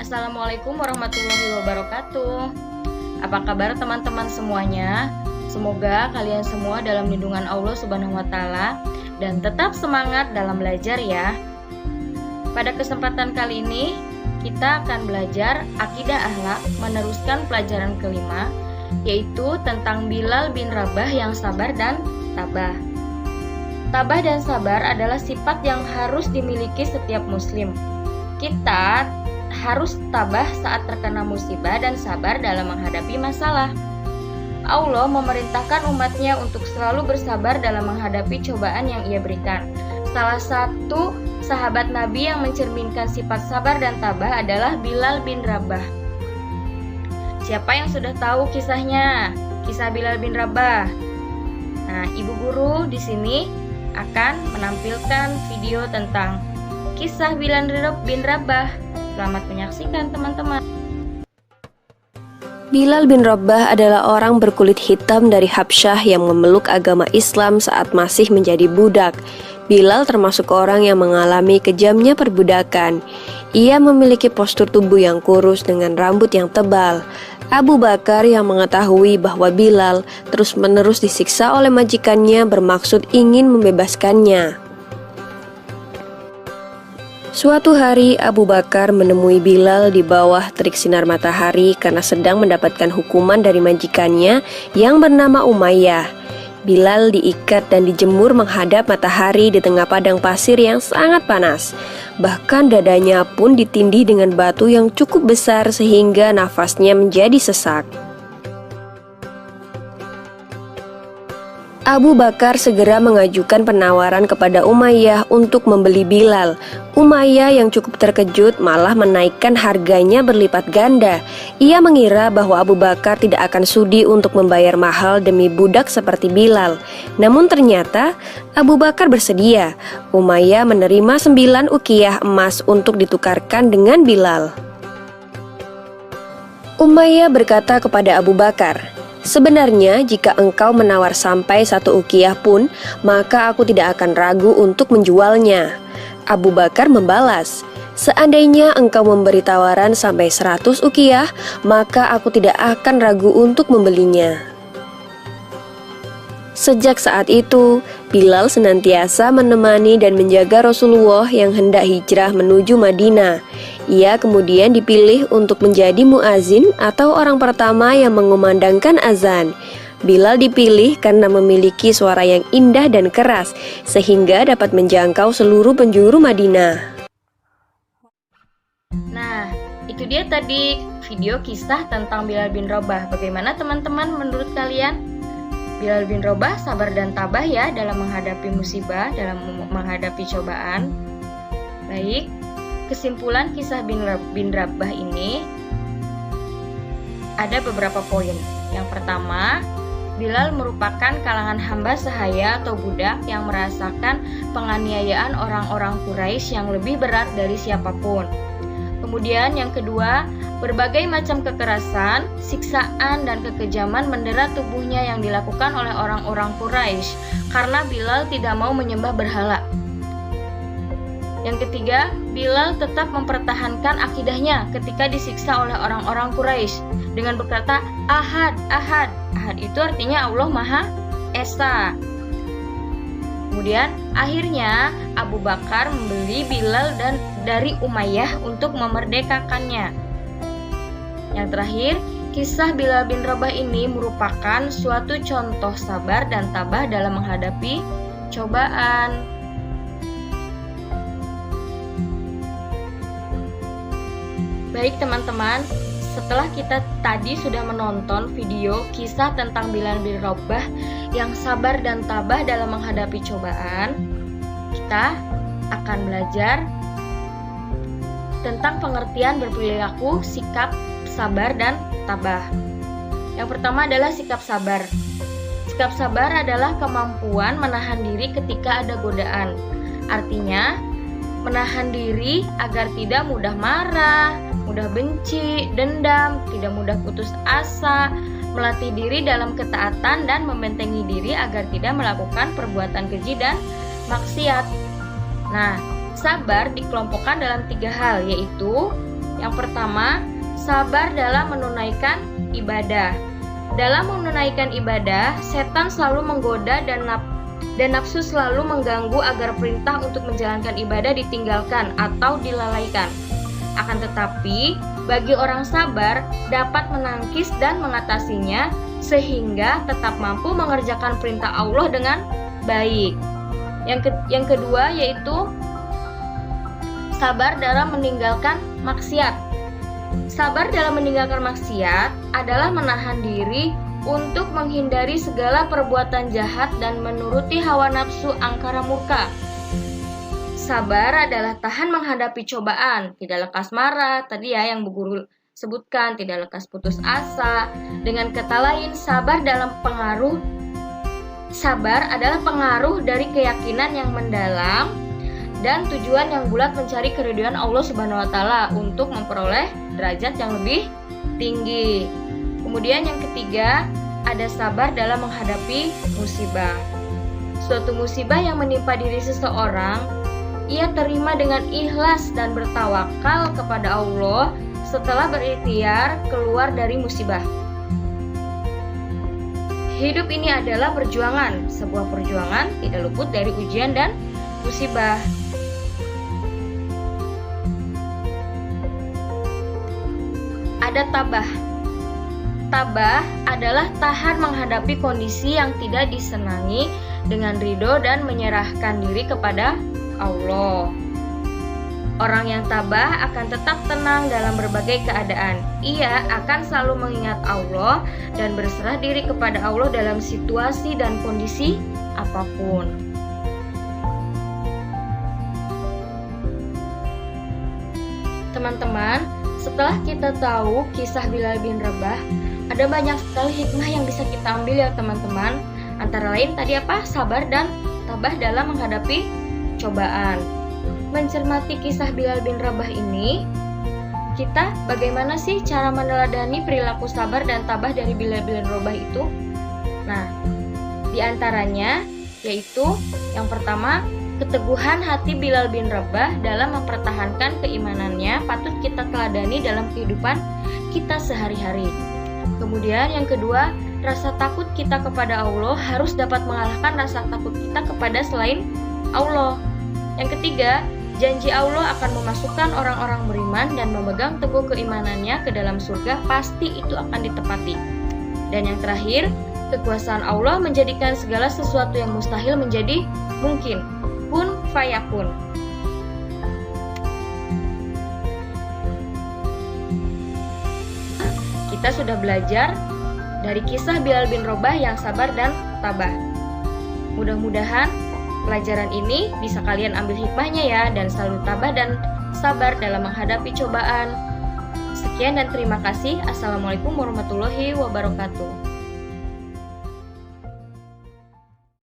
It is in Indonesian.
Assalamualaikum warahmatullahi wabarakatuh. Apa kabar teman-teman semuanya? Semoga kalian semua dalam lindungan Allah Subhanahu wa Ta'ala dan tetap semangat dalam belajar ya. Pada kesempatan kali ini kita akan belajar akidah akhlak meneruskan pelajaran kelima, yaitu tentang Bilal bin Rabah yang sabar dan tabah. Tabah dan sabar adalah sifat yang harus dimiliki setiap muslim. Kita harus tabah saat terkena musibah dan sabar dalam menghadapi masalah. Allah memerintahkan umatnya untuk selalu bersabar dalam menghadapi cobaan yang ia berikan. Salah satu sahabat Nabi yang mencerminkan sifat sabar dan tabah adalah Bilal bin Rabah. Siapa yang sudah tahu kisahnya? Kisah Bilal bin Rabah. Nah, ibu guru di sini akan menampilkan video tentang kisah Bilal bin Rabah. Selamat menyaksikan teman-teman. Bilal bin Rabah adalah orang berkulit hitam dari Habsyah yang memeluk agama Islam saat masih menjadi budak. Bilal termasuk orang yang mengalami kejamnya perbudakan. Ia memiliki postur tubuh yang kurus dengan rambut yang tebal. Abu Bakar yang mengetahui bahwa Bilal terus-menerus disiksa oleh majikannya bermaksud ingin membebaskannya. Suatu hari Abu Bakar menemui Bilal di bawah terik sinar matahari karena sedang mendapatkan hukuman dari majikannya yang bernama Umayyah. Bilal diikat dan dijemur menghadap matahari di tengah padang pasir yang sangat panas. Bahkan dadanya pun ditindih dengan batu yang cukup besar sehingga nafasnya menjadi sesak. Abu Bakar segera mengajukan penawaran kepada Umayyah untuk membeli Bilal. Umayyah yang cukup terkejut malah menaikkan harganya berlipat ganda. Ia mengira bahwa Abu Bakar tidak akan sudi untuk membayar mahal demi budak seperti Bilal. Namun ternyata Abu Bakar bersedia. Umayyah menerima 9 ukiyah emas untuk ditukarkan dengan Bilal. Umayyah berkata kepada Abu Bakar, "Sebenarnya jika engkau menawar sampai 1 ukiyah pun, maka aku tidak akan ragu untuk menjualnya." Abu Bakar membalas, "Seandainya engkau memberi tawaran sampai 100 ukiyah, maka aku tidak akan ragu untuk membelinya." Sejak saat itu, Bilal senantiasa menemani dan menjaga Rasulullah yang hendak hijrah menuju Madinah. Ia kemudian dipilih untuk menjadi muazin atau orang pertama yang mengumandangkan azan. Bilal dipilih karena memiliki suara yang indah dan keras, sehingga dapat menjangkau seluruh penjuru Madinah. Nah, itu dia tadi video kisah tentang Bilal bin Rabah. Bagaimana teman-teman menurut kalian? Bilal bin Rabah sabar dan tabah ya dalam menghadapi musibah, dalam menghadapi cobaan. Baik, kesimpulan kisah bin Rabah ini ada beberapa poin. Yang pertama, Bilal merupakan kalangan hamba sahaya atau budak yang merasakan penganiayaan orang-orang Quraisy yang lebih berat dari siapapun. Kemudian yang kedua, berbagai macam kekerasan, siksaan, dan kekejaman mendera tubuhnya yang dilakukan oleh orang-orang Quraisy karena Bilal tidak mau menyembah berhala. Yang ketiga, Bilal tetap mempertahankan akidahnya ketika disiksa oleh orang-orang Quraisy dengan berkata, "Ahad, Ahad." Ahad itu artinya Allah Maha Esa. Kemudian akhirnya Abu Bakar membeli Bilal dari Umayyah untuk memerdekakannya. Yang terakhir, kisah Bilal bin Rabah ini merupakan suatu contoh sabar dan tabah dalam menghadapi cobaan. Baik teman-teman, setelah kita tadi sudah menonton video kisah tentang Bilal bin Rabah yang sabar dan tabah dalam menghadapi cobaan, kita akan belajar tentang pengertian berperilaku, sikap sabar dan tabah. Yang pertama adalah sikap sabar. Sikap sabar adalah kemampuan menahan diri ketika ada godaan. Artinya, menahan diri agar tidak mudah marah, mudah benci, dendam, tidak mudah putus asa, melatih diri dalam ketaatan dan membentengi diri agar tidak melakukan perbuatan keji dan maksiat. Nah, sabar dikelompokkan dalam 3 hal, yaitu Yang pertama, sabar dalam menunaikan ibadah. Dalam menunaikan ibadah, setan selalu menggoda dan nafsu selalu mengganggu agar perintah untuk menjalankan ibadah ditinggalkan atau dilalaikan. Akan tetapi, bagi orang sabar dapat menangkis dan mengatasinya sehingga tetap mampu mengerjakan perintah Allah dengan baik. Yang kedua yaitu sabar dalam meninggalkan maksiat. Sabar dalam meninggalkan maksiat adalah menahan diri untuk menghindari segala perbuatan jahat dan menuruti hawa nafsu angkara murka. Sabar adalah tahan menghadapi cobaan, tidak lekas marah, tadi ya yang Bu Guru sebutkan, tidak lekas putus asa. Dengan kata lain, sabar adalah pengaruh dari keyakinan yang mendalam dan tujuan yang bulat mencari keridhaan Allah Subhanahu wa taala untuk memperoleh derajat yang lebih tinggi. Kemudian yang ketiga, ada sabar dalam menghadapi musibah. Suatu musibah yang menimpa diri seseorang, ia terima dengan ikhlas dan bertawakal kepada Allah setelah berikhtiar keluar dari musibah. Hidup ini adalah perjuangan. Sebuah perjuangan tidak luput dari ujian dan musibah. Ada tabah. Tabah adalah tahan menghadapi kondisi yang tidak disenangi dengan ridho dan menyerahkan diri kepada Allah. Orang yang tabah akan tetap tenang dalam berbagai keadaan. Ia akan selalu mengingat Allah dan berserah diri kepada Allah dalam situasi dan kondisi apapun. Teman-teman, setelah kita tahu kisah Bilal bin Rabah, ada banyak sekali hikmah yang bisa kita ambil ya teman-teman. Antara lain tadi apa? Sabar dan tabah dalam menghadapi cobaan. Mencermati kisah Bilal bin Rabah ini, kita bagaimana sih cara meneladani perilaku sabar dan tabah dari Bilal bin Rabah itu? Nah, diantaranya yaitu yang pertama, keteguhan hati Bilal bin Rabah dalam mempertahankan keimanannya patut kita teladani dalam kehidupan kita sehari-hari. Kemudian yang kedua, rasa takut kita kepada Allah harus dapat mengalahkan rasa takut kita kepada selain Allah. Yang ketiga, janji Allah akan memasukkan orang-orang beriman dan memegang teguh keimanannya ke dalam surga, pasti itu akan ditepati. Dan yang terakhir, kekuasaan Allah menjadikan segala sesuatu yang mustahil menjadi mungkin. Kun fayakun. Kita sudah belajar dari kisah Bilal bin Rabah yang sabar dan tabah. Mudah-mudahan pelajaran ini bisa kalian ambil hikmahnya ya, dan selalu tabah dan sabar dalam menghadapi cobaan. Sekian dan terima kasih. Assalamualaikum warahmatullahi wabarakatuh.